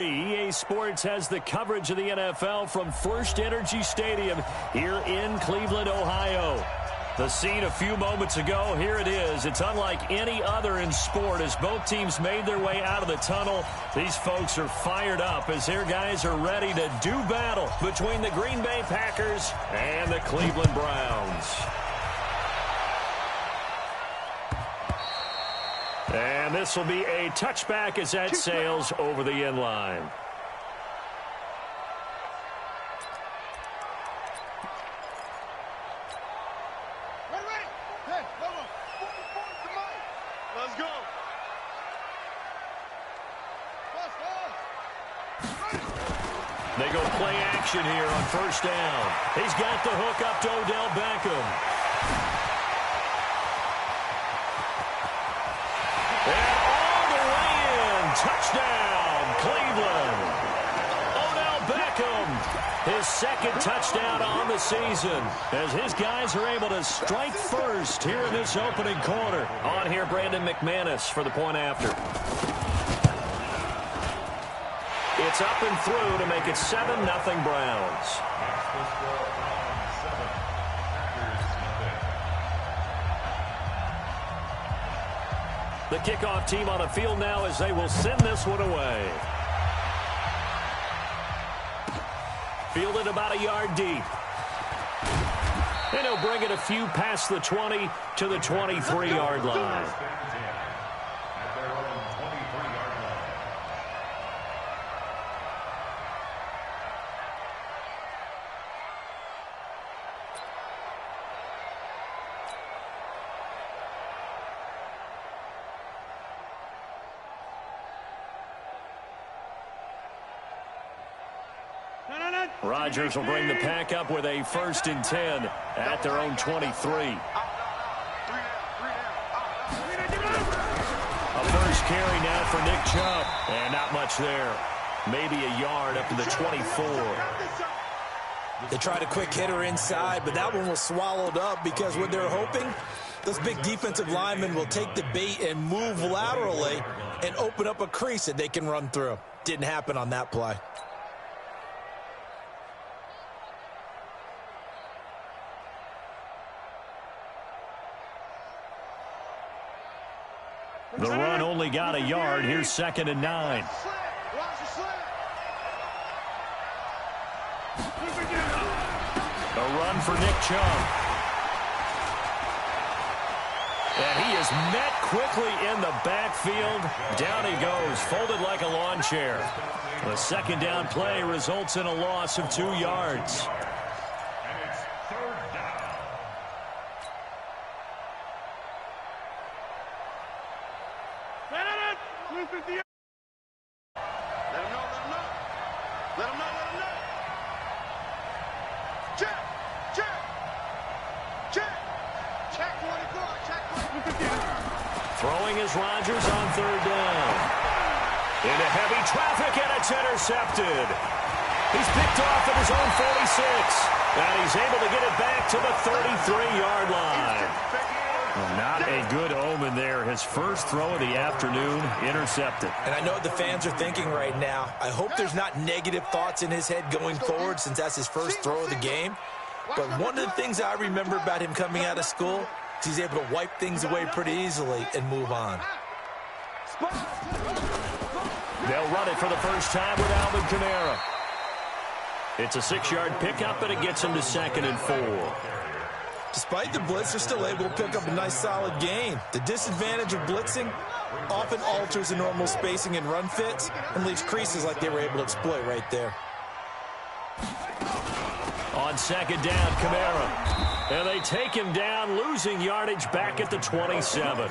EA Sports has the coverage of the NFL from First Energy Stadium here in Cleveland, Ohio. The scene a few moments ago, here it is. It's unlike any other in sport as both teams made their way out of the tunnel. These folks are fired up as their guys are ready to do battle between the Green Bay Packers and the Cleveland Browns. And this will be a touchback as that sails over the end line. Let's go. They go play action here on first down. He's got the hook up to Odell Beckham. And all the way in. Touchdown, Cleveland. Odell Beckham, his second touchdown on the season, as his guys are able to strike first here in this opening quarter. On here, Brandon McManus for the point after. It's up and through to make it 7-0 Browns. The kickoff team on the field now as they will send this one away. Fielded about a yard deep. And he'll bring it a few past the 20 to the 23-yard line. Rodgers will bring the pack up with a 1st and 10 at their own 23. A first carry now for Nick Chubb. And not much there. Maybe a yard up to the 24. They tried a quick hitter inside, but that one was swallowed up because what they're hoping, those big defensive linemen will take the bait and move laterally and open up a crease that they can run through. Didn't happen on that play. The run only got a yard. Here's 2nd and 9. A run for Nick Chubb. And he is met quickly in the backfield. Down he goes, folded like a lawn chair. The 2nd down play results in a loss of 2 yards. Throwing is Rodgers on 3rd down. Into heavy traffic, and it's intercepted. He's picked off at his own 46. And he's able to get it back to the 33-yard line. Well, not a good omen there. His first throw of the afternoon intercepted. And I know what the fans are thinking right now. I hope there's not negative thoughts in his head going forward since that's his first throw of the game. But one of the things I remember about him coming out of school, he's able to wipe things away pretty easily and move on. They'll run it for the first time with Alvin Kamara. It's a 6-yard pickup, and it gets him to 2nd and 4. Despite the blitz, they're still able to pick up a nice solid gain. The disadvantage of blitzing often alters the normal spacing and run fits and leaves creases like they were able to exploit right there. On 2nd down, Kamara. And they take him down, losing yardage back at the 27.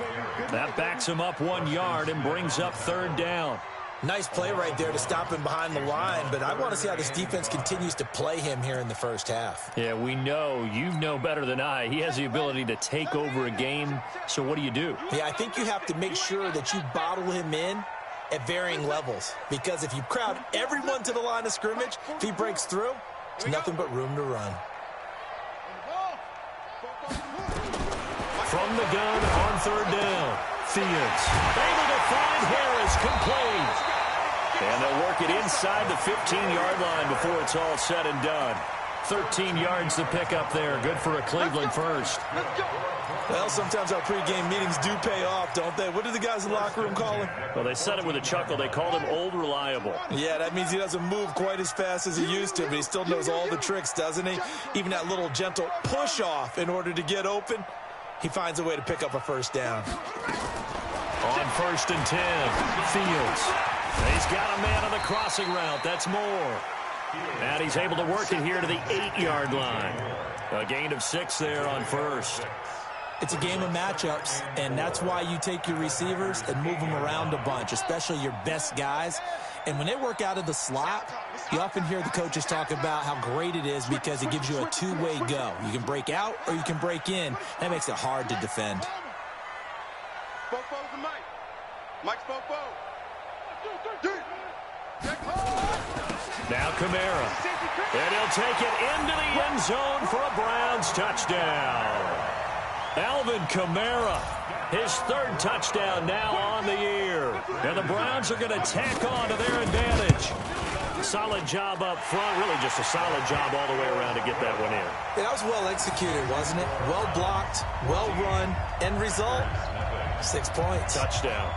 That backs him up 1 yard and brings up 3rd down. Nice play right there to stop him behind the line, but I want to see how this defense continues to play him here in the first half. Yeah, we know. You know better than I. He has the ability to take over a game, so what do you do? Yeah, I think you have to make sure that you bottle him in at varying levels, because if you crowd everyone to the line of scrimmage, if he breaks through, there's nothing but room to run. From the gun on 3rd down, Fields able to find Harris complete. And they'll work it inside the 15-yard line before it's all said and done. 13 yards to pick up there. Good for a Cleveland first. Well, sometimes our pregame meetings do pay off, don't they? What do the guys in the locker room call him? Well, they said it with a chuckle. They called him Old Reliable. Yeah, that means he doesn't move quite as fast as he used to, but he still knows all the tricks, doesn't he? Even that little gentle push-off in order to get open, he finds a way to pick up a first down. On 1st and 10, Fields. He's got a man on the crossing route. That's Moore. And he's able to work it here to the 8-yard line. A gain of 6 there on first. It's a game of matchups, and that's why you take your receivers and move them around a bunch, especially your best guys. And when they work out of the slot, you often hear the coaches talk about how great it is because it gives you a two-way go. You can break out or you can break in. That makes it hard to defend. Now Kamara. And he'll take it into the end zone for a Browns touchdown. Alvin Kamara, his 3rd touchdown now on the year. And the Browns are going to tack on to their advantage. Solid job up front. Really just a solid job all the way around to get that one in. Yeah, that was well executed, wasn't it? Well blocked, well run. End result, 6 points. Touchdown.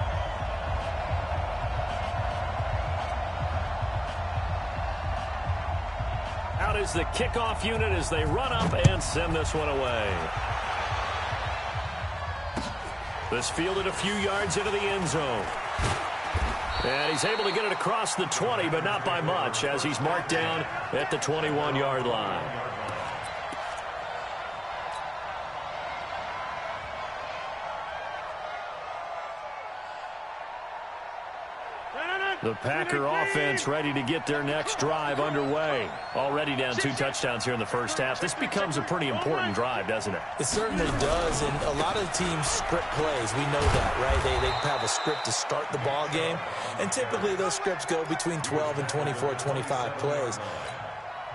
Out is the kickoff unit as they run up and send this one away. This fielded a few yards into the end zone. And he's able to get it across the 20, but not by much, as he's marked down at the 21-yard line. The Packer offense ready to get their next drive underway. Already down 2 touchdowns here in the first half. This becomes a pretty important drive, doesn't it? It certainly does, and a lot of teams script plays. We know that, right? They have a script to start the ball game, and typically those scripts go between 12 and 24, 25 plays.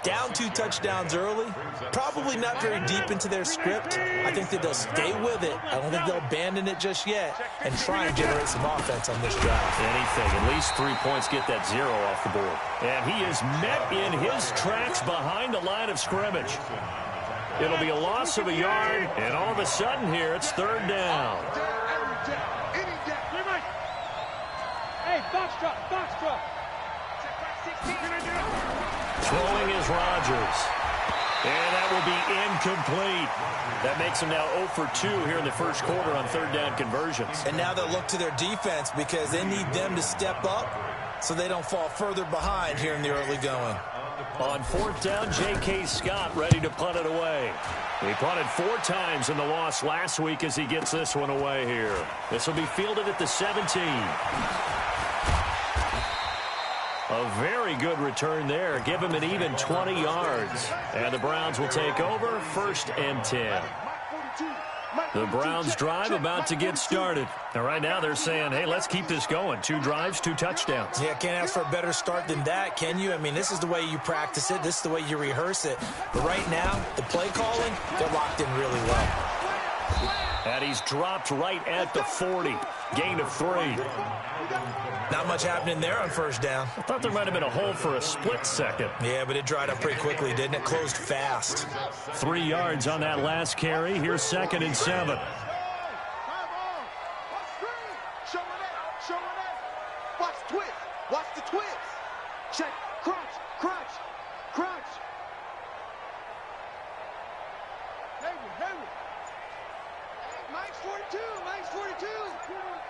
Down 2 touchdowns early, probably not very deep into their script. I think that they'll stay with it. I don't think they'll abandon it just yet and try and generate some offense on this drive. Anything. At least 3 points, get that 0 off the board. And he is met in his tracks behind the line of scrimmage. It'll be a loss of a yard, and all of a sudden here, it's 3rd down. Hey, box truck. Throwing is Rodgers. And that will be incomplete. That makes him now 0 for 2 here in the first quarter on 3rd down conversions. And now they'll look to their defense because they need them to step up so they don't fall further behind here in the early going. On 4th down, J.K. Scott ready to punt it away. He punted 4 times in the loss last week as he gets this one away here. This will be fielded at the 17. A very good return there. Give him an even 20 yards. And the Browns will take over 1st and 10. The Browns drive about to get started. And right now they're saying, hey, let's keep this going. 2 drives, 2 touchdowns. Yeah, can't ask for a better start than that, can you? I mean, this is the way you practice it. This is the way you rehearse it. But right now, the play calling, they're locked in really well. And he's dropped right at the 40. Gain of 3. Not much happening there on 1st down. I thought there might have been a hole for a split second. Yeah, but it dried up pretty quickly, didn't it? Closed fast. 3 yards on that last carry. Here's 2nd and 7. Watch the twist. Watch the twist. Check. Crunch. Heavy. Mike's 42.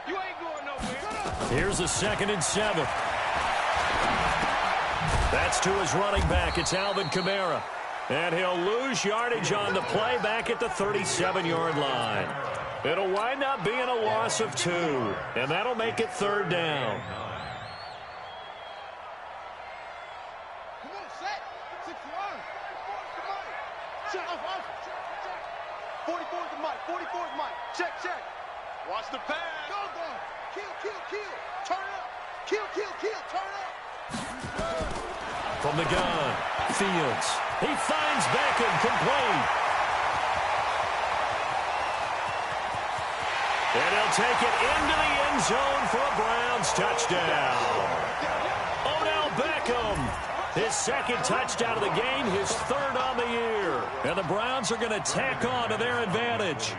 You ain't going nowhere. Here's a 2nd and 7. That's to his running back. It's Alvin Kamara. And he'll lose yardage on the play back at the 37-yard line. It'll wind up being a loss of 2. And that'll make it 3rd down. Come on, set. 61. 44's the mic. Check. Watch the pass. Go. Kill. Turn up. Kill. Turn up. From the gun, Fields. He finds Beckham complete. And he'll take it into the end zone for a Browns touchdown. Odell Beckham, his second touchdown of the game, his third on the year. And the Browns are going to tack on to their advantage.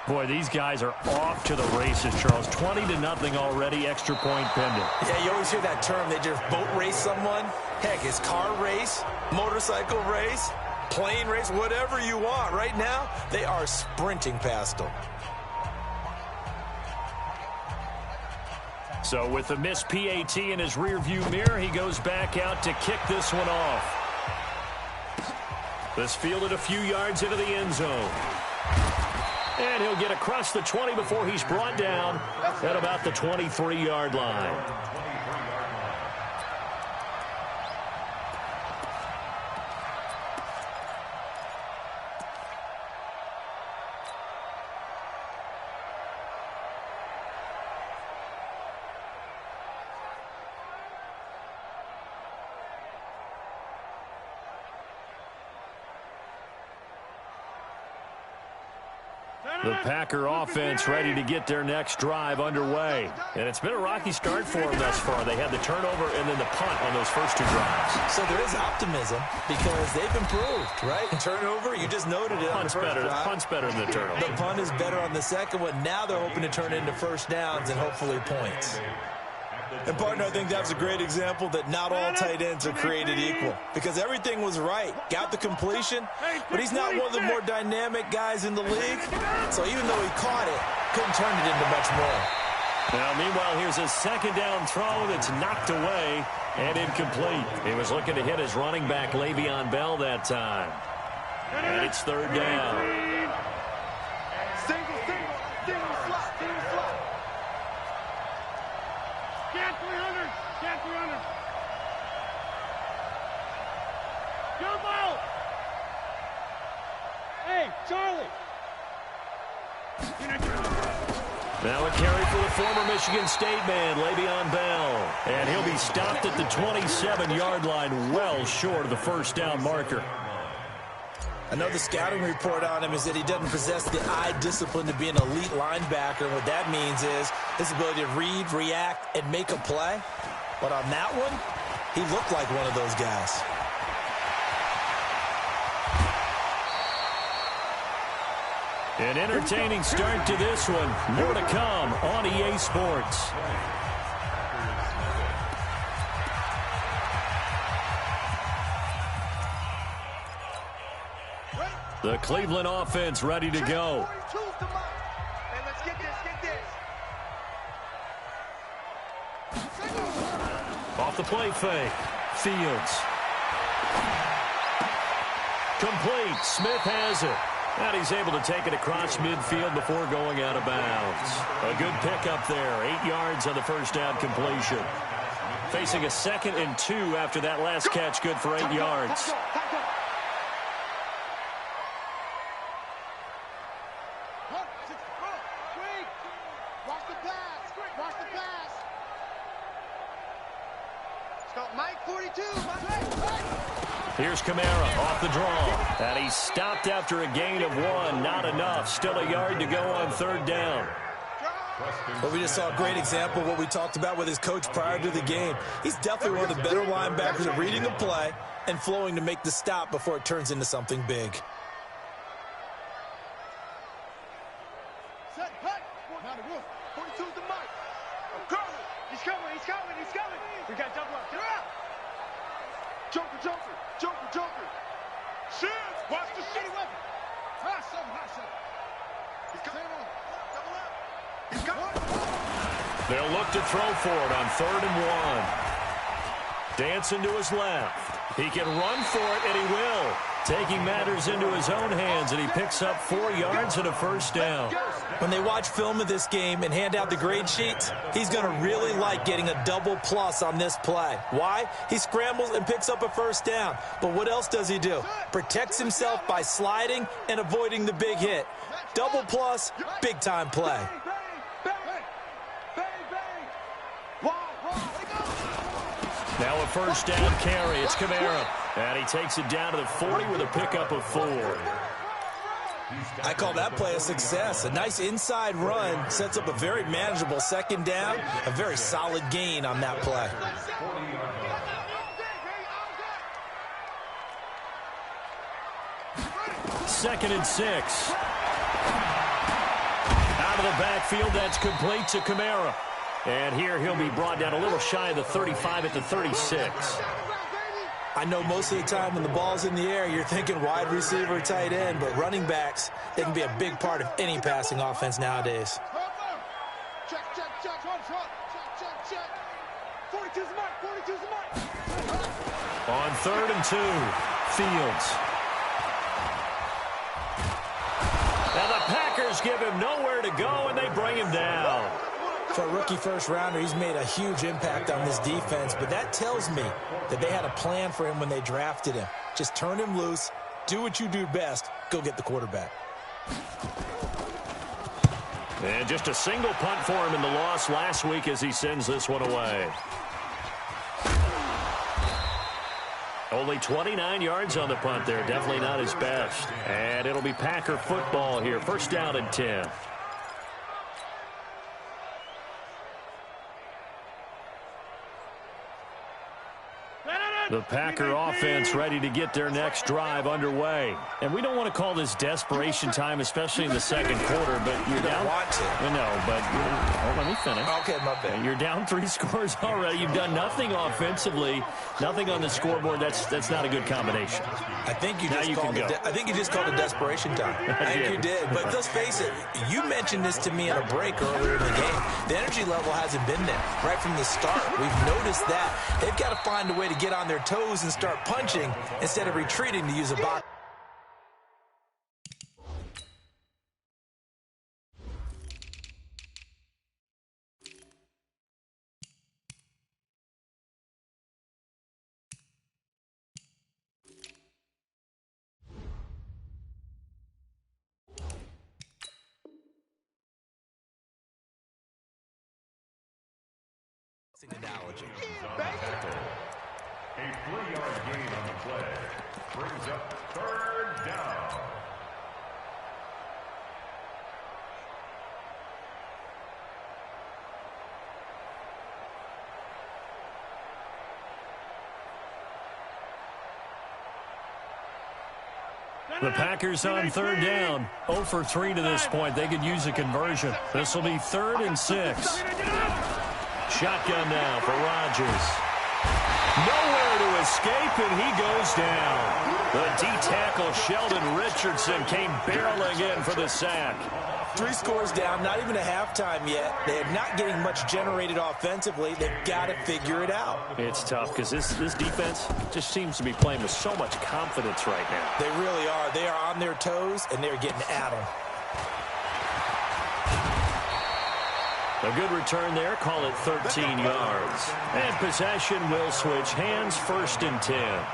Boy, these guys are off to the races, Charles. 20-0 already, extra point pending. Yeah, you always hear that term. They just boat race someone. Heck, it's car race, motorcycle race, plane race, whatever you want. Right now, they are sprinting past them. So with the missed PAT in his rearview mirror, he goes back out to kick this one off. This fielded a few yards into the end zone. And he'll get across the 20 before he's brought down at about the 23-yard line. The Packer offense ready to get their next drive underway. And it's been a rocky start for them thus far. They had the turnover and then the punt on those first two drives. So there is optimism because they've improved, right? Turnover, you just noted it on the first drive. Punt's better than the turnover. The punt is better on the second one. Now they're hoping to turn it into first downs and hopefully points. And, partner, I think that's a great example that not all tight ends are created equal because everything was right. Got the completion, but he's not one of the more dynamic guys in the league. So even though he caught it, couldn't turn it into much more. Now, meanwhile, here's a second down throw that's knocked away and incomplete. He was looking to hit his running back, Le'Veon Bell, that time. And it's third down. Single slot. Scan 300. Jump out. Hey, Charlie. Now a carry for the former Michigan State man, Le'Veon Bell. And he'll be stopped at the 27-yard line, well short of the first down marker. I know the scouting report on him is that he doesn't possess the eye discipline to be an elite linebacker. What that means is his ability to read, react, and make a play. But on that one, he looked like one of those guys. An entertaining start to this one. More to come on EA Sports. The Cleveland offense ready to go. Off the play fake. Fields. Complete. Smith has it. And he's able to take it across midfield before going out of bounds. A good pickup there. 8 yards on the first down completion. Facing a 2nd and 2 after that last catch, good for 8 yards. Here's Kamara off the draw. And he's stopped after a gain of 1. Not enough. Still a yard to go on third down. Well, we just saw a great example of what we talked about with his coach prior to the game. He's definitely one of the better linebackers at reading a play and flowing to make the stop before it turns into something big. We got double up. Get up! Joker. Shit! Watch the shitty weapon. Hot something. He's coming on. Double up. He's coming. They'll look to throw for it on 3rd and 1. Dancing to his left. He can run for it, and he will. Taking matters into his own hands, and he picks up 4 yards and a first down. When they watch film of this game and hand out the grade sheets, he's going to really like getting a double plus on this play. Why? He scrambles and picks up a first down. But what else does he do? Protects himself by sliding and avoiding the big hit. Double plus, big-time play. Now a first down carry. It's Kamara. And he takes it down to the 40 with a pickup of 4. I call that play a success. A nice inside run sets up a very manageable second down, a very solid gain on that play. Second and 6. Out of the backfield, that's complete to Kamara. And here he'll be brought down a little shy of the 35 at the 36. I know most of the time when the ball's in the air, you're thinking wide receiver, tight end, but running backs, they can be a big part of any passing offense nowadays. Check, check, check, one front. Check, check, check. 42's the mark, 42's the mark. On 3rd and 2, Fields. And the Packers give him nowhere to go, and they bring him down. For a rookie first-rounder, he's made a huge impact on this defense, but that tells me that they had a plan for him when they drafted him. Just turn him loose, do what you do best, go get the quarterback. And just a single punt for him in the loss last week as he sends this one away. Only 29 yards on the punt there. Definitely not his best. And it'll be Packer football here. First down and 10. The Packer offense ready to get their next drive underway. And we don't want to call this desperation time, especially in the second quarter, but you're down. Want to. No, but let me finish. Okay, my bad. You're down 3 scores already. You've done nothing offensively, nothing on the scoreboard. That's not a good combination. I think you just called it desperation time. I think you did. But let's face it, you mentioned this to me in a break earlier in the game. The energy level hasn't been there right from the start. We've noticed that. They've got to find a way to get on their toes and start punching instead of retreating, to use a box. Analogy. A 3-yard gain on the play brings up 3rd down. The Packers on 3rd down. 0 for 3 to this point. They could use a conversion. This will be 3rd and 6. Shotgun now for Rodgers. Nowhere to escape, and he goes down. The D-tackle Sheldon Richardson came barreling in for the sack. 3 scores down, not even a halftime yet. They are not getting much generated offensively. They've got to figure it out. It's tough because this defense just seems to be playing with so much confidence right now. They really are. They are on their toes, and they're getting at them. A good return there. Call it 13 yards. And possession will switch hands. 1st and 10.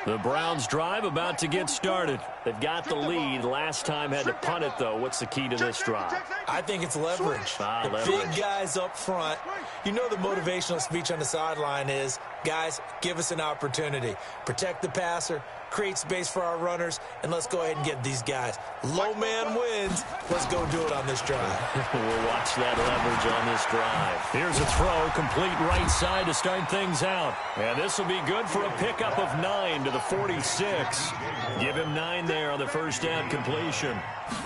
The Browns drive about to get started. They've got the lead. Last time had to punt it, though. What's the key to this drive? I think it's leverage. The big guys up front. You know the motivational speech on the sideline is, guys, give us an opportunity. Protect the passer, create space for our runners, and let's go ahead and get these guys. Low man wins. Let's go do it on this drive. We'll watch that leverage on this drive. Here's a throw, complete right side to start things out. And this will be good for a pickup of 9 to the 46. Give him 9 there on the first down completion.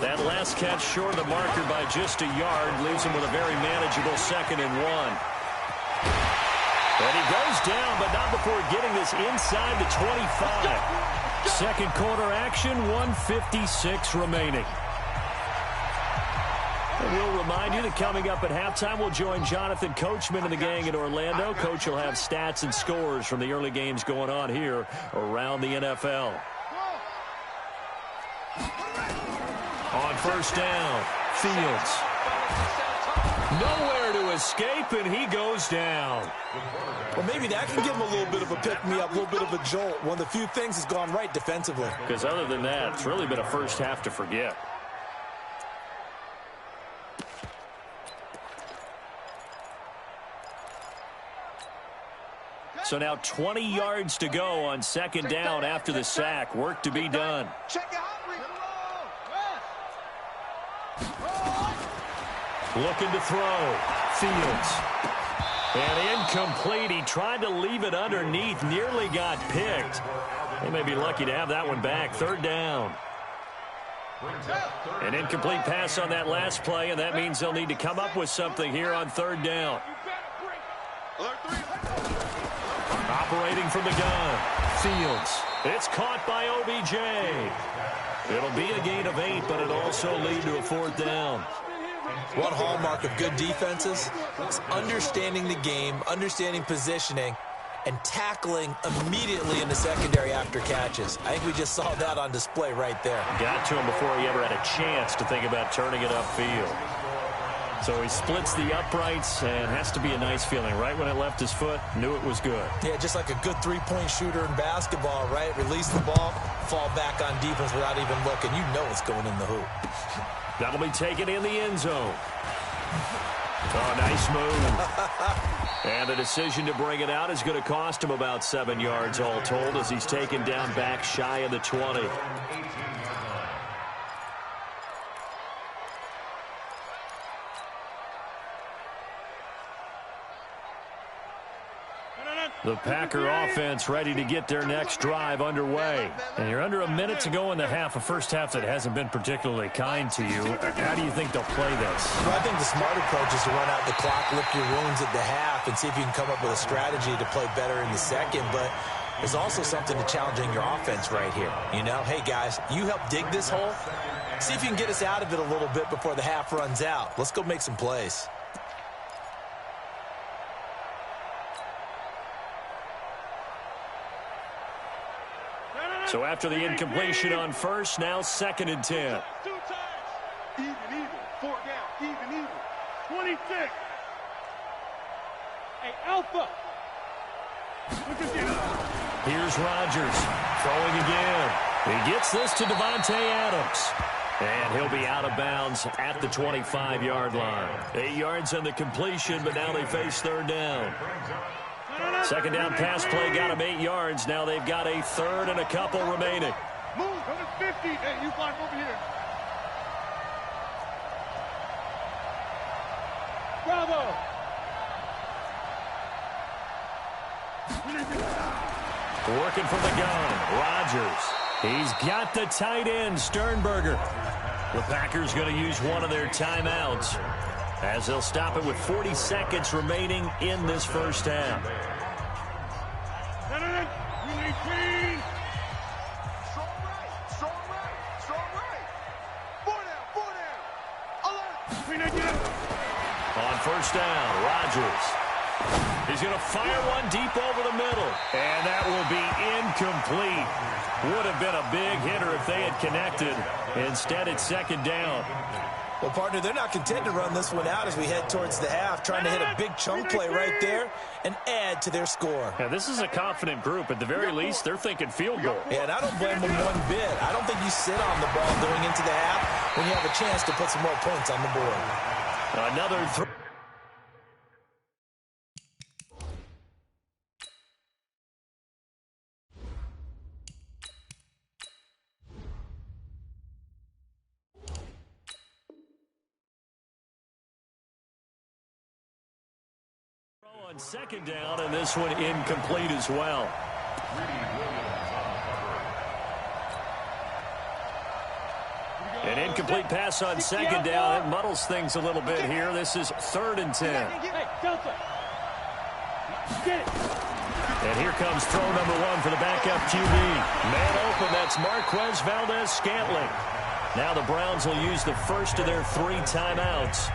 That last catch short of the marker by just a yard leaves him with a very manageable 2nd and 1. And he goes down, but not before getting this inside the 25. Second quarter action, 1:56 remaining. And we'll remind you that coming up at halftime, we'll join Jonathan Coachman and the gang in Orlando. Coach will have stats and scores from the early games going on here around the NFL. On first down, Fields. Nowhere to escape, and he goes down. Well, maybe that can give him a little bit of a pick-me-up, a little bit of a jolt. One of the few things has gone right defensively. Because other than that, it's really been a first half to forget. So now 20 yards to go on second down after the sack. Work to be done. Check it out. Looking to throw. Fields. And incomplete. He tried to leave it underneath. Nearly got picked. They may be lucky to have that one back. Third down. An incomplete pass on that last play, and that means they'll need to come up with something here on third down. Operating from the gun. Fields. It's caught by OBJ. It'll be a gain of 8, but it'll also lead to a fourth down. One hallmark of good defenses is understanding the game, understanding positioning, and tackling immediately in the secondary after catches. I think we just saw that on display right there. Got to him before he ever had a chance to think about turning it upfield. So he splits the uprights, and has to be a nice feeling. Right when it left his foot, knew it was good. Yeah, just like a good three-point shooter in basketball, right? Release the ball, fall back on defense without even looking. You know it's going in the hoop. That'll be taken in the end zone. Oh, nice move. And the decision to bring it out is going to cost him about 7 yards all told as he's taken down back shy of the 20. The Packer offense ready to get their next drive underway. And you're under a minute to go in the half, a first half that hasn't been particularly kind to you. How do you think they'll play this? Well, I think the smart approach is to run out the clock, lick your wounds at the half, and see if you can come up with a strategy to play better in the second. But there's also something to challenging your offense right here. You know, hey, guys, you help dig this hole. See if you can get us out of it a little bit before the half runs out. Let's go make some plays. So after the incompletion on first, now 2nd and 10. Even, 4 down, even. 26. Hey, Alpha. Here's Rodgers throwing again. He gets this to Devontae Adams. And he'll be out of bounds at the 25-yard line. 8 yards on the completion, but now they face third down. Second down pass play got him 8 yards. Now they've got a third and a couple remaining. Move, come to 50. Hey, you block over here. Bravo. Working from the gun, Rodgers. He's got the tight end, Sternberger. The Packers going to use one of their timeouts as they'll stop it with 40 seconds remaining in this first half. On first down, Rodgers. He's going to fire one deep over the middle. And that will be incomplete. Would have been a big hitter if they had connected. Instead, it's second down. Well, partner, they're not content to run this one out as we head towards the half, trying to hit a big chunk play right there and add to their score. Yeah, this is a confident group. At the very least, they're thinking field goal. Yeah, and I don't blame them one bit. I don't think you sit on the ball going into the half when you have a chance to put some more points on the board. Another throw. On second down, and this one incomplete as well. An incomplete pass on second down. It muddles things a little bit here. This is 3rd and 10. And here comes throw number 1 for the backup QB. Man open, that's Marquez Valdez-Scantling. Now the Browns will use the first of their 3 timeouts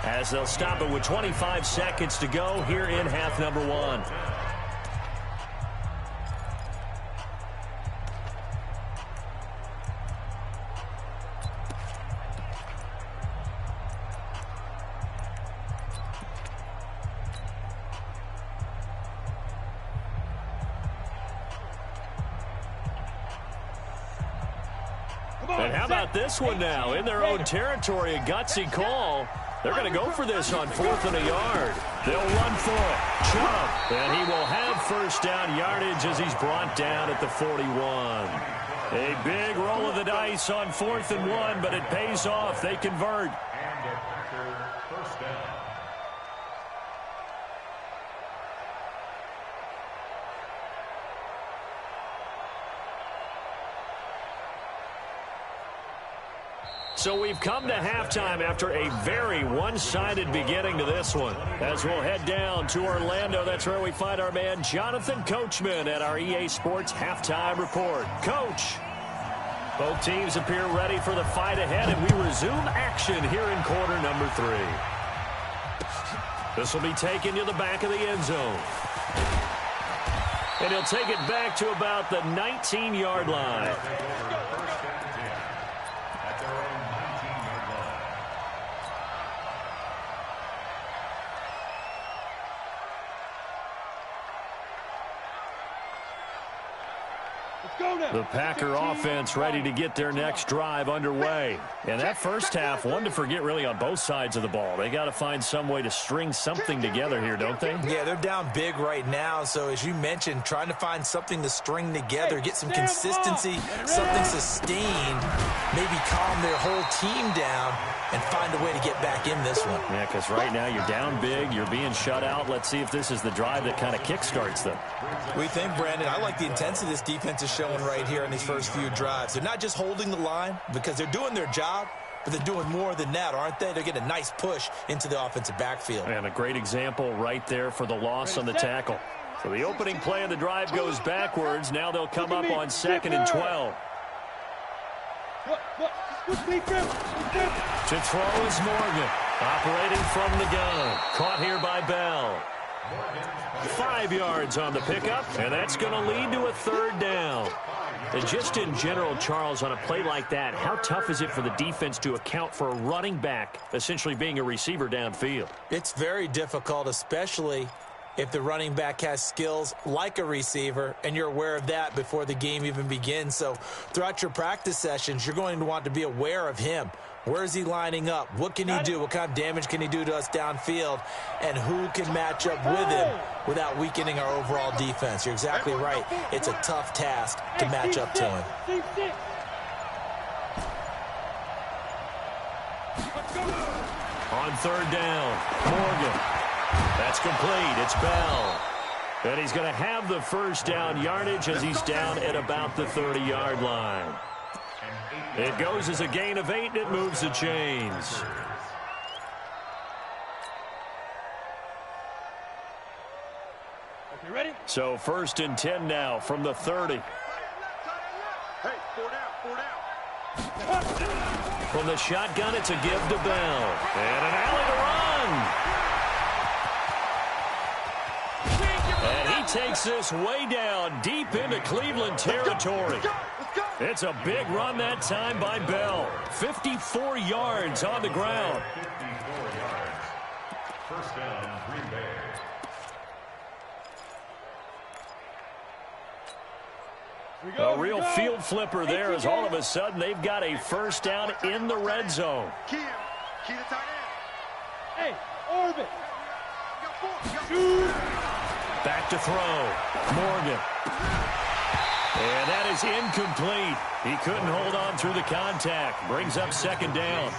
as they'll stop it with 25 seconds to go here in half number 1. And how about this one now? In their own territory, a gutsy call. They're going to go for this on 4th and a yard. They'll run for it. Chubb, and he will have first down yardage as he's brought down at the 41. A big roll of the dice on 4th and 1, but it pays off. They convert. And a Packer first down. So we've come to halftime after a very one-sided beginning to this one. As we'll head down to Orlando, that's where we find our man Jonathan Coachman at our EA Sports Halftime Report. Coach, both teams appear ready for the fight ahead, and we resume action here in quarter number 3. This will be taken to the back of the end zone. And he'll take it back to about the 19-yard line. The Packer offense ready to get their next drive underway. And that first half, one to forget really on both sides of the ball. They got to find some way to string something together here, don't they? Yeah, they're down big right now. So as you mentioned, trying to find something to string together, get some consistency, something sustained, maybe calm their whole team down and find a way to get back in this one. Yeah, because right now you're down big, you're being shut out. Let's see if this is the drive that kind of kickstarts them. We think, Brandon, I like the intensity this defense is showing right here in these first few drives. They're not just holding the line because they're doing their job, but they're doing more than that, aren't they? They're getting a nice push into the offensive backfield. And a great example right there for the loss on the tackle. So the opening play of the drive goes backwards. Now they'll come up on 2nd and 12. To throw is Morgan, operating from the gun. Caught here by Bell. 5 yards on the pickup, and that's going to lead to a 3rd down. And just in general, Charles, on a play like that, how tough is it for the defense to account for a running back essentially being a receiver downfield? It's very difficult, especially if the running back has skills like a receiver, and you're aware of that before the game even begins. So throughout your practice sessions, you're going to want to be aware of him. Where is he lining up? What can he do? What kind of damage can he do to us downfield? And who can match up with him without weakening our overall defense? You're exactly right. It's a tough task to match up to him. On 3rd down, Morgan. That's complete. It's Bell. And he's going to have the first down yardage as he's down at about the 30-yard line. It goes as a gain of 8, and it moves the chains. You ready? So 1st and 10 now from the 30. Hey, 4 down. From the shotgun, it's a give to Bell. And an alley to run. And he takes this way down deep into Cleveland territory. It's a big run that time by Bell. 54 yards on the ground. 54 yards. First down, Green Bay. A real field flipper there as all of a sudden they've got a first down in the red zone. Key to tight end. Hey, orbit. Back to throw. Morgan. And that is incomplete. He couldn't hold on through the contact. Brings up 2nd down.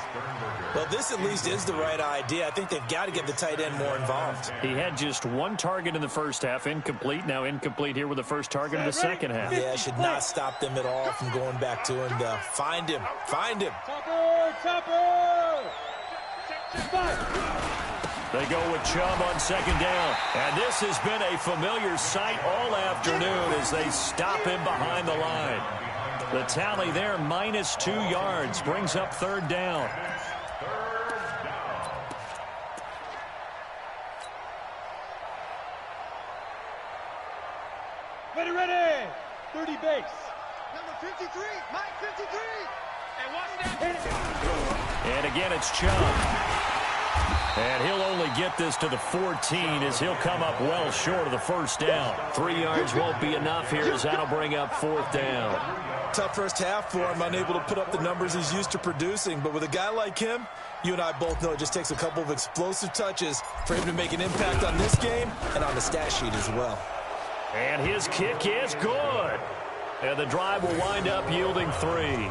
Well, this at least is the right idea. I think they've got to get the tight end more involved. He had just 1 target in the first half, incomplete. Now incomplete here with the first target in the second half. Yeah, should not stop them at all from going back to him. Find him. Find him. Chopper! They go with Chubb on 2nd down. And this has been a familiar sight all afternoon as they stop him behind the line. The tally there, -2 yards, brings up 3rd down. Ready. 30 base. Number 53, Mike 53. And watch that. And again, it's Chubb. And he'll only get this to the 14 as he'll come up well short of the first down. 3 yards won't be enough here as that'll bring up 4th down. Tough first half for him, unable to put up the numbers he's used to producing. But with a guy like him, you and I both know it just takes a couple of explosive touches for him to make an impact on this game and on the stat sheet as well. And his kick is good. And the drive will wind up yielding 3.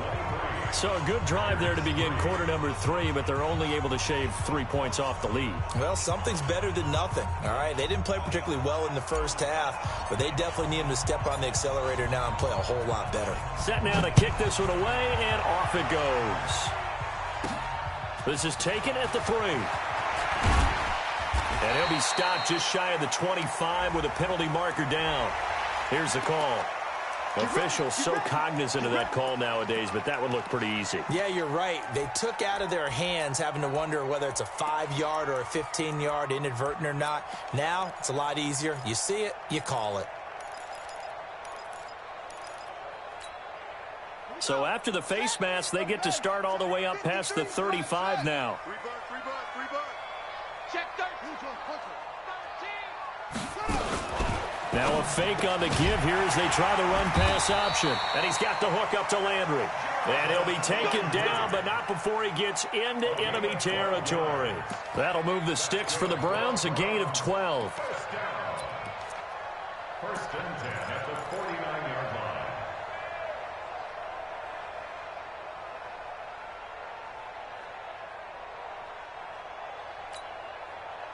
So a good drive there to begin quarter number 3, but they're only able to shave 3 points off the lead. Well, something's better than nothing, all right? They didn't play particularly well in the first half, but they definitely need them to step on the accelerator now and play a whole lot better. Set now to kick this one away, and off it goes. This is taken at the 3. And he'll be stopped just shy of the 25 with a penalty marker down. Here's the call. Officials so cognizant of that call nowadays, but that would look pretty easy. Yeah, you're right. They took out of their hands having to wonder whether it's a 5-yard or a 15-yard inadvertent or not. Now, it's a lot easier. You see it, you call it. So after the face mask, they get to start all the way up past the 35 now. Check 13. Now a fake on the give here as they try the run-pass option. And he's got the hook up to Landry. And he'll be taken down, but not before he gets into enemy territory. That'll move the sticks for the Browns, a gain of 12. First and 10 at the 49-yard line.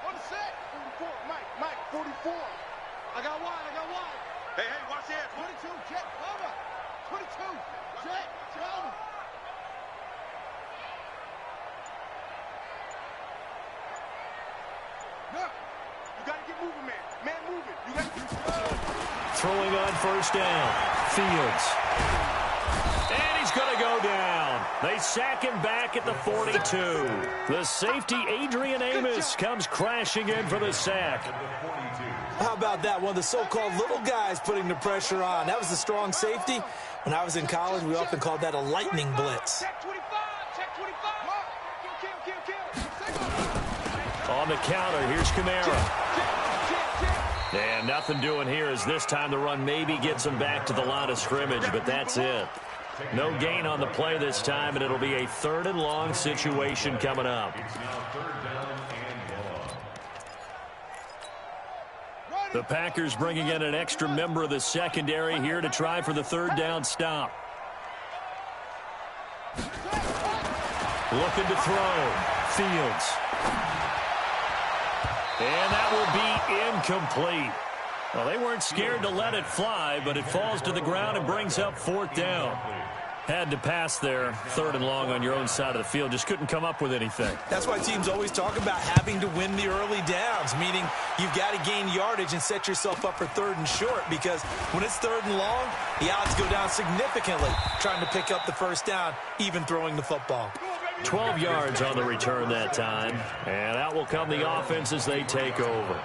On the set. 44. Mike, 44. I got wide. Hey, watch the edge. 22, jet, cover. 22, jet, cover. No, you got to get moving, man. Man moving. You got to get Throwing on first down. Fields. And he's going to go down. They sack him back at the 42. The safety, Adrian Amos, comes crashing in for the sack. How about that? One of the so-called little guys putting the pressure on. That was the strong safety. When I was in college, we often called that a lightning blitz. check 25. Kill. On the counter, here's Kamara. And nothing doing here as this time the run maybe gets him back to the line of scrimmage, but that's it. No gain on the play this time, and it'll be a 3rd and long situation coming up. The Packers bringing in an extra member of the secondary here to try for the 3rd down stop. Looking to throw. Fields. And that will be incomplete. Well, they weren't scared to let it fly, but it falls to the ground and brings up 4th down. Had to pass there, 3rd and long on your own side of the field. Just couldn't come up with anything. That's why teams always talk about having to win the early downs, meaning you've got to gain yardage and set yourself up for 3rd and short, because when it's 3rd and long, the odds go down significantly trying to pick up the 1st down, even throwing the football. 12 yards on the return that time, and out will come the offense as they take over.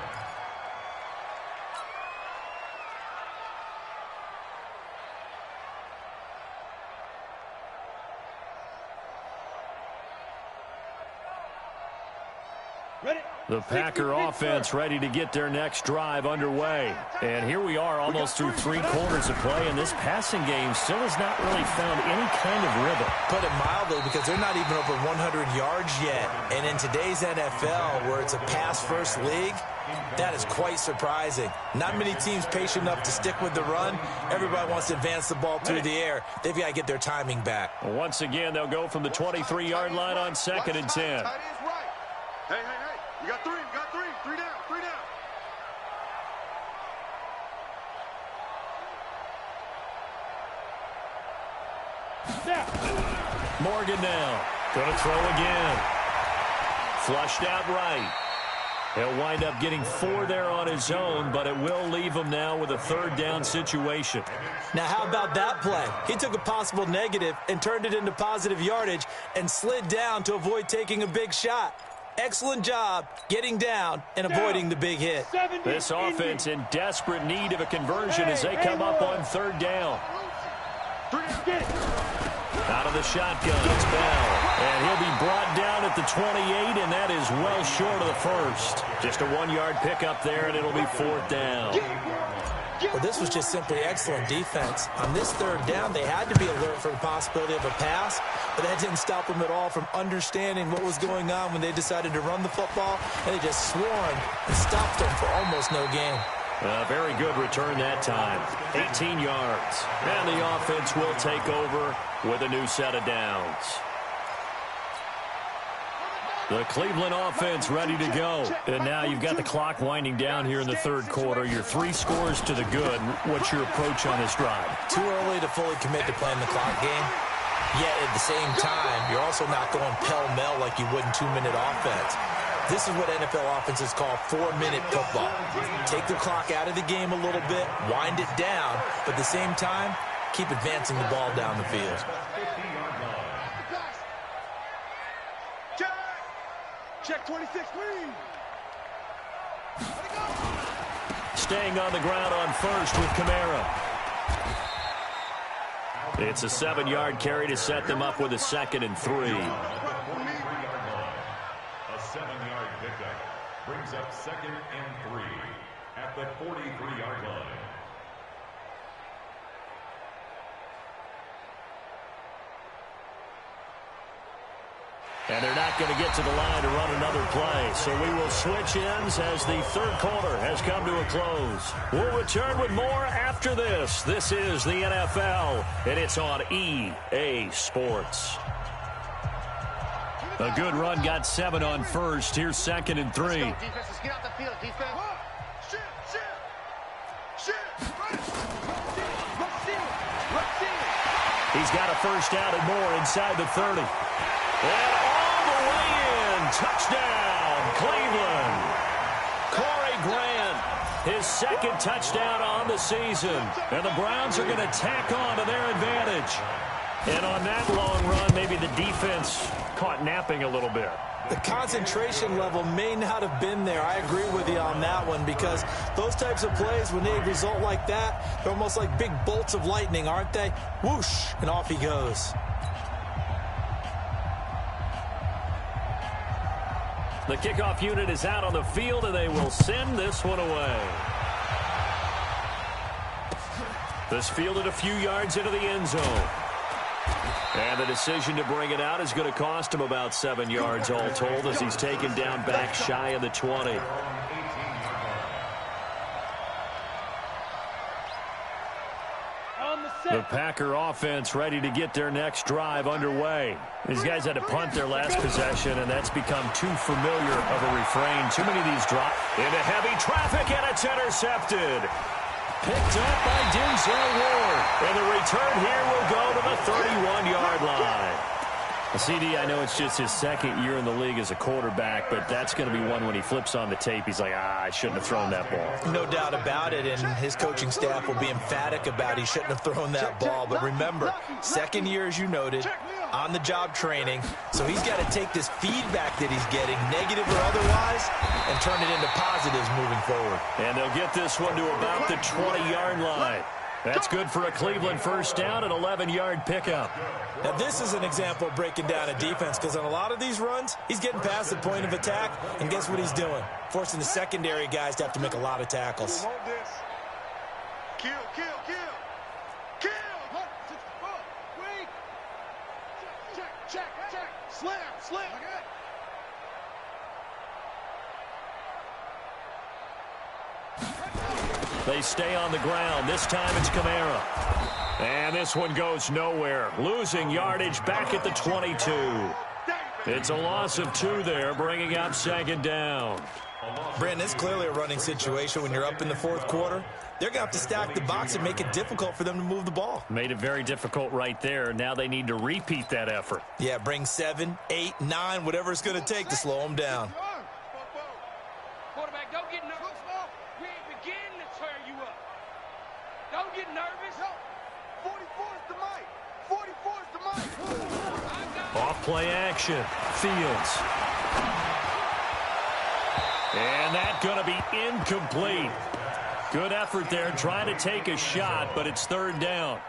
The Packer offense ready to get their next drive underway. And here we are almost through 3 quarters of play, and this passing game still has not really found any kind of rhythm. Put it mildly, because they're not even over 100 yards yet. And in today's NFL, where it's a pass-first league, that is quite surprising. Not many teams patient enough to stick with the run. Everybody wants to advance the ball through the air. They've got to get their timing back. Once again, they'll go from the 23-yard line on 2nd and 10. Hey. You got 3. 3 down. Morgan now. Going to throw again. Flushed out right. He'll wind up getting 4 there on his own, but it will leave him now with a 3rd down situation. Now, how about that play? He took a possible negative and turned it into positive yardage and slid down to avoid taking a big shot. Excellent job getting down and avoiding the big hit. This offense in desperate need of a conversion as they come up on 3rd down. Out of the shotgun, it's Bell. And he'll be brought down at the 28, and that is well short of the 1st. Just a 1-yard pickup there, and it'll be 4th down. Well, this was just simply excellent defense. On this 3rd down, they had to be alert for the possibility of a pass, but that didn't stop them at all from understanding what was going on when they decided to run the football, and they just swarmed and stopped them for almost no gain. A very good return that time. 18 yards. And the offense will take over with a new set of downs. The Cleveland offense ready to go. And now you've got the clock winding down here in the third quarter. You're 3 scores to the good. What's your approach on this drive? Too early to fully commit to playing the clock game. Yet at the same time, you're also not going pell-mell like you would in 2-minute offense. This is what NFL offenses call 4-minute football. Take the clock out of the game a little bit, wind it down, but at the same time, keep advancing the ball down the field. Check 26, please. Staying on the ground on first with Kamara. It's a 7-yard carry to set them up with a 2nd and 3. A 7-yard pickup brings up 2nd and 3 at the 43-yard line. And they're not going to get to the line to run another play. So we will switch ends as the third quarter has come to a close. We'll return with more after this. This is the NFL, and it's on EA Sports. A good run, got 7 on first. Here's 2nd and 3. Defenses, get out the field, defense. He's got a first down and more inside the 30. And all the way in. Touchdown, Cleveland. Corey Grant, his 2nd touchdown on the season. And the Browns are going to tack on to their advantage. And on that long run, maybe the defense caught napping a little bit. The concentration level may not have been there. I agree with you on that one because those types of plays, when they result like that, they're almost like big bolts of lightning, aren't they? Whoosh, and off he goes. The kickoff unit is out on the field, and they will send this one away. This fielded a few yards into the end zone. And the decision to bring it out is going to cost him about 7 yards all told as he's taken down back shy of the 20. The Packer offense ready to get their next drive underway. These guys had to punt their last possession, and that's become too familiar of a refrain. Too many of these drop into heavy traffic, and it's intercepted. Picked up by Denzel Ward. And the return here will go to the 31-yard line. CD, I know it's just his 2nd year in the league as a quarterback, but that's going to be one when he flips on the tape. He's like, I shouldn't have thrown that ball. No doubt about it, and his coaching staff will be emphatic about he shouldn't have thrown that ball. But remember, 2nd year, as you noted, on-the-job training. So he's got to take this feedback that he's getting, negative or otherwise, and turn it into positives moving forward. And they'll get this one to about the 20-yard line. That's good for a Cleveland first down, an 11-yard pickup. Now, this is an example of breaking down a defense because on a lot of these runs, he's getting past the point of attack, and guess what he's doing? Forcing the secondary guys to have to make a lot of tackles. Kill. Wait. Check. Slam. They stay on the ground. This time it's Kamara. And this one goes nowhere. Losing yardage back at the 22. It's a loss of 2 there, bringing up 2nd down. Brandon, it's clearly a running situation when you're up in the 4th quarter. They're going to have to stack the box and make it difficult for them to move the ball. Made it very difficult right there. Now they need to repeat that effort. Yeah, bring 7, 8, 9, whatever it's going to take to slow them down. Quarterback, don't get nervous. We ain't beginning to tear you up. Don't get nervous. 44 is the mic. 44 is the mic. Off play action. Fields. And that's going to be incomplete. Good effort there trying to take a shot, but it's 3rd down.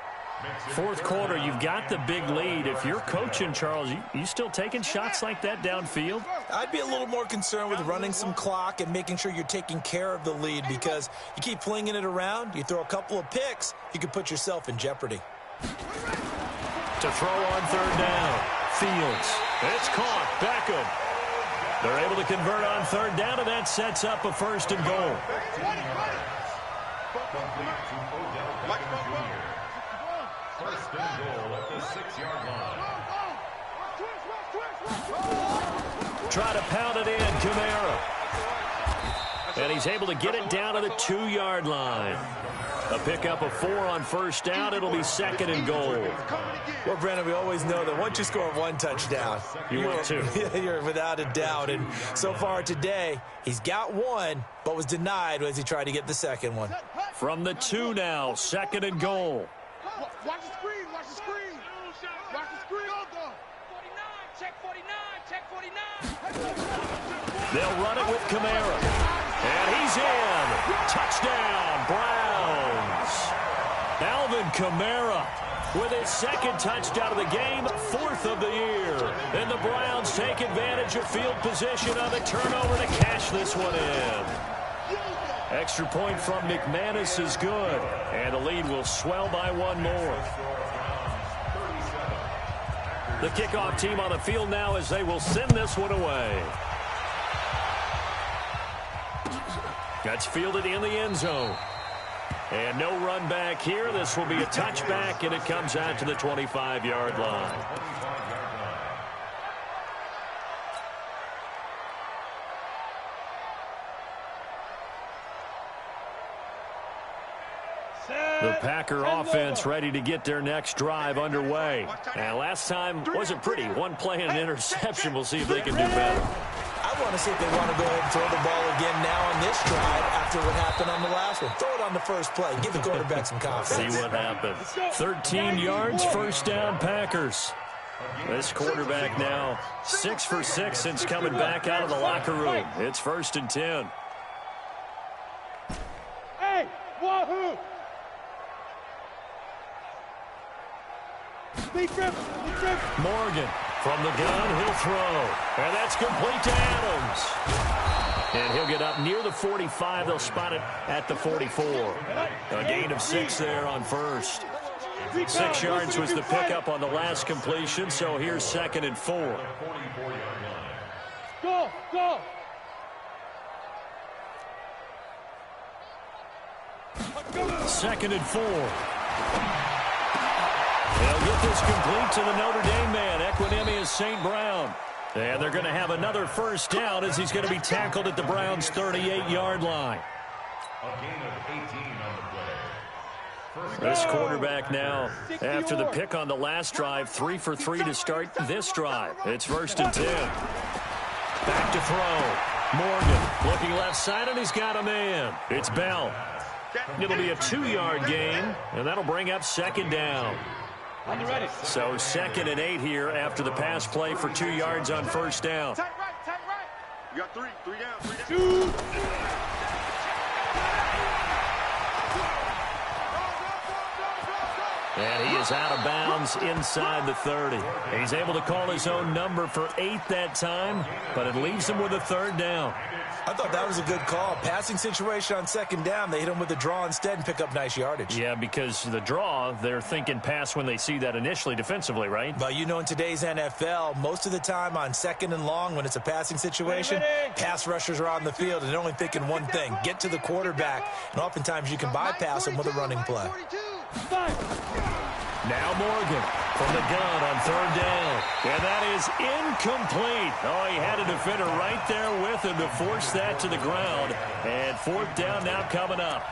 4th quarter, you've got the big lead. If you're coaching, Charles, you still taking shots like that downfield? I'd be a little more concerned with running some clock and making sure you're taking care of the lead because you keep flinging it around, you throw a couple of picks, you could put yourself in jeopardy. To throw on 3rd down. Fields. It's caught. Beckham. They're able to convert on 3rd down, and that sets up a 1st and goal. Complete to Odell Beckham Jr. First and goal at the 6-yard line. Try to pound it in, Kamara. And he's able to get it down to the 2-yard line. A pickup of 4 on first down. It'll be second and goal. Well, Brandon, we always know that once you score one touchdown, You want two. You're without a doubt. And so far today, he's got one, but was denied as he tried to get the second one. From the 2 now, second and goal. Watch the screen. Watch the screen. Watch the screen. 49, check 49, check 49. They'll run it with Kamara. And he's in. Touchdown, Browns. Alvin Kamara with his second touchdown of the game, 4th of the year. And the Browns take advantage of field position on the turnover to cash this one in. Extra point from McManus is good. And the lead will swell by 1 more. The kickoff team on the field now as they will send this one away. That's fielded in the end zone. And no run back here. This will be a touchback, and it comes out to the 25-yard line. The Packer offense ready to get their next drive underway. And last time wasn't pretty. One play and an interception. We'll see if they can do better. I want to see if they want to go ahead and throw the ball again now on this drive after what happened on the last one. Throw it on the first play. Give the quarterback some confidence. See what happens. 13 yards, first down, Packers. This quarterback now 6 for 6 since coming back out of the locker room. It's 1st and 10. Hey, wahoo! Morgan from the gun, he'll throw. And that's complete to Adams. And he'll get up near the 45. They'll spot it at the 44. A gain of 6 there on first. 6 yards was the pickup on the last completion, so here's 2nd and 4. Go, go! Second and 4. They'll get this complete to the Notre Dame man, Equinemius St. Brown. And they're going to have another first down as he's going to be tackled at the Browns' 38-yard line. A gain of 18 on the play. This quarterback now, after the pick on the last drive, 3 for 3 to start this drive. It's 1st and 10. Back to throw. Morgan looking left side, and he's got a man. It's Bell. It'll be a 2-yard gain, and that'll bring up 2nd down. So 2nd and 8 here after the pass play for 2 yards on first down. Tight right. You got 3 down. 2. And he is out of bounds inside the 30. He's able to call his own number for 8 that time, but it leaves him with a 3rd down. I thought that was a good call. Passing situation on 2nd down. They hit him with a draw instead and pick up nice yardage. Yeah, because the draw, they're thinking pass when they see that initially defensively, right? But you know, in today's NFL, most of the time on 2nd and long, when it's a passing situation, pass rushers are on the field and they're only thinking one thing, get to the quarterback. And oftentimes you can bypass them with a running play. Now Morgan from the gun on 3rd down. And that is incomplete. Oh, he had a defender right there with him to force that to the ground. And 4th down now coming up.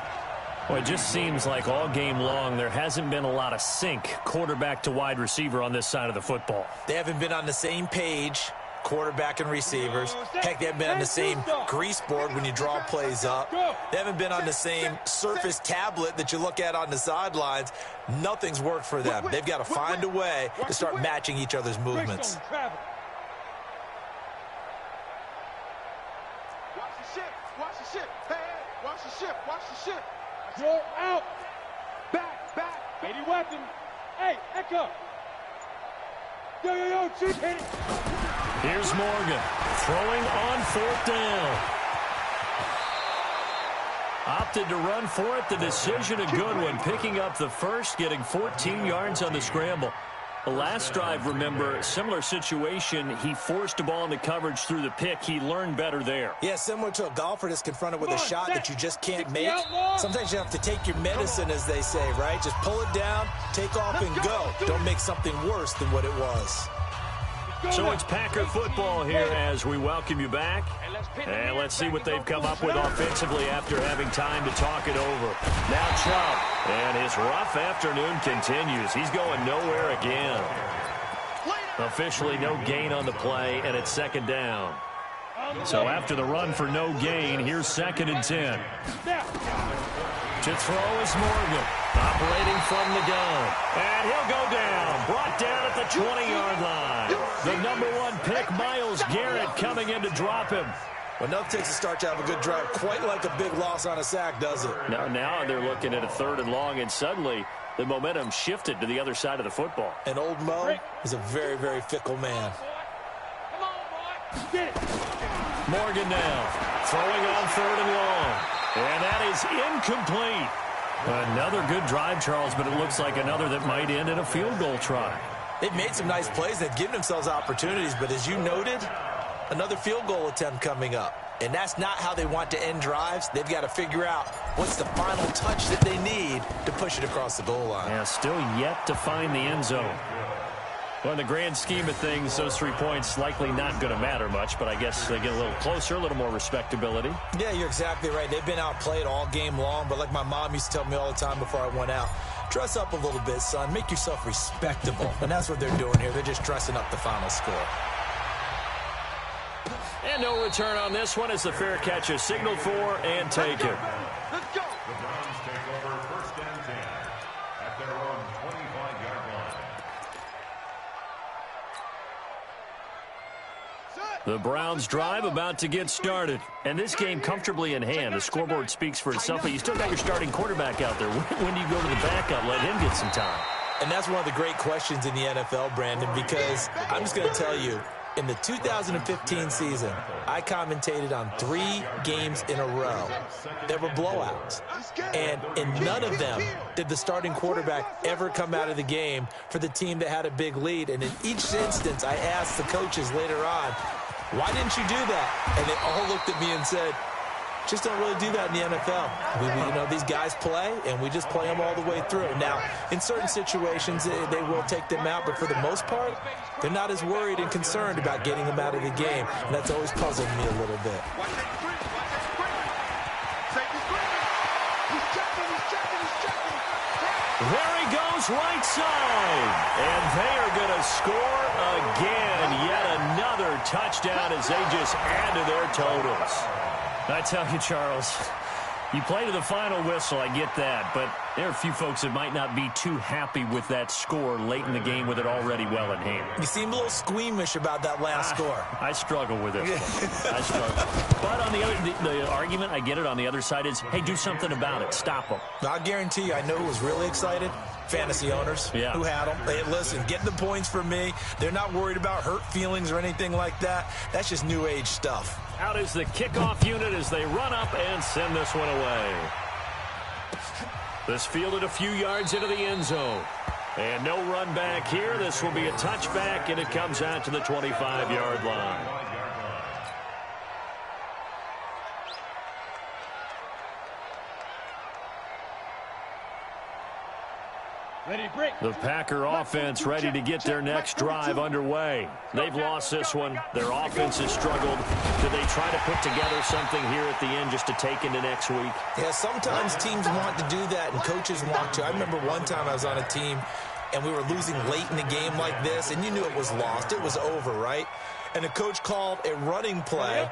Well, it just seems like all game long there hasn't been a lot of sync quarterback to wide receiver on this side of the football. They haven't been on the same page, quarterback and receivers. Heck, they haven't been on the same grease board when you draw plays up. They haven't been on the same surface tablet that you look at on the sidelines. Nothing's worked for them. They've got to find a way to start matching each other's movements. Watch the ship. Hey, watch the ship. Draw out. Back. 80 weapon. Hey, Echo. Yo, chief, hit it. Here's Morgan throwing on 4th down. Opted to run for it. The decision a good one. Picking up the first, getting 14 yards on the scramble. The last drive, remember, similar situation. He forced a ball into coverage through the pick. He learned better there. Yeah, similar to a golfer that's confronted with a shot that you just can't make. Sometimes you have to take your medicine, as they say, right? Just pull it down, take off, and go. Don't make something worse than what it was. So it's Packer football here as we welcome you back. And let's see what they've come up with offensively after having time to talk it over. Now Chubb, and his rough afternoon continues. He's going nowhere again. Officially no gain on the play, and it's second down. So after the run for no gain, here's 2nd and 10. To throw is Morgan, operating from the gun. And he'll go down, brought down at the 20-yard line. The #1 pick, Myles Garrett, coming in to drop him. Well, nothing takes a start to have a good drive quite like a big loss on a sack, does it? Now they're looking at a 3rd and long, and suddenly the momentum shifted to the other side of the football. And old Mo is a very, very fickle man. Come on, boy. Get it. Morgan now, throwing on 3rd and long. And that is incomplete. Another good drive, Charles, but it looks like another that might end in a field goal try. They've made some nice plays. They've given themselves opportunities, but as you noted, another field goal attempt coming up. And that's not how they want to end drives. They've got to figure out what's the final touch that they need to push it across the goal line. Yeah, still yet to find the end zone. Well, in the grand scheme of things, those 3 points likely not going to matter much, but I guess they get a little closer, a little more respectability. Yeah, you're exactly right. They've been outplayed all game long, but like my mom used to tell me all the time before I went out, dress up a little bit, son. Make yourself respectable. And that's what they're doing here. They're just dressing up the final score. And no return on this one as the fair catch is signaled for and taken. Let's go. The Browns take over 1st and 10 at their own 25-yard line. The Browns drive about to get started. And this game comfortably in hand. The scoreboard speaks for itself, but you still got your starting quarterback out there. When do you go to the backup? Let him get some time. And that's one of the great questions in the NFL, Brandon, because I'm just going to tell you, in the 2015 season, I commentated on 3 games in a row that were blowouts. And in none of them did the starting quarterback ever come out of the game for the team that had a big lead. And in each instance, I asked the coaches later on, why didn't you do that? And they all looked at me and said, just don't really do that in the NFL. You know, these guys play, and we just play them all the way through. Now, in certain situations, they will take them out, but for the most part, they're not as worried and concerned about getting them out of the game, and that's always puzzled me a little bit. There he goes, right side. And they are going to score again. Yet another touchdown as they just add to their totals. I tell you, Charles, you play to the final whistle, I get that, but there are a few folks that might not be too happy with that score late in the game with it already well in hand. You seem a little squeamish about that last score. I struggle with this one. I struggle. But on the other, the argument, I get it, on the other side is, hey, do something about it. Stop them. I guarantee you, I know who was really excited. Fantasy owners who had them. Hey, listen, get the points for me. They're not worried about hurt feelings or anything like that. That's just new age stuff. Out is the kickoff unit as they run up and send this one away. This fielded a few yards into the end zone. And no run back here. This will be a touchback, and it comes out to the 25-yard line. The Packer offense ready to get their next drive underway. They've lost this one. Their offense has struggled. Do they try to put together something here at the end just to take into next week? Yeah, sometimes teams want to do that and coaches want to. I remember one time I was on a team and we were losing late in the game like this, and you knew it was lost. It was over, right? And the coach called a running play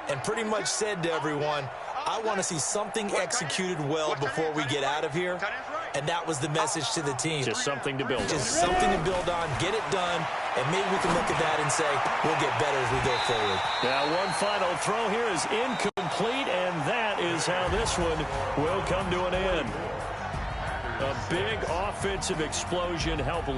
and pretty much said to everyone, I want to see something executed well before we get out of here. And that was the message to the team. Just something to build on. Just something to build on, get it done, and maybe we can look at that and say, we'll get better as we go forward. Now, one final throw here is incomplete, and that is how this one will come to an end. A big offensive explosion helped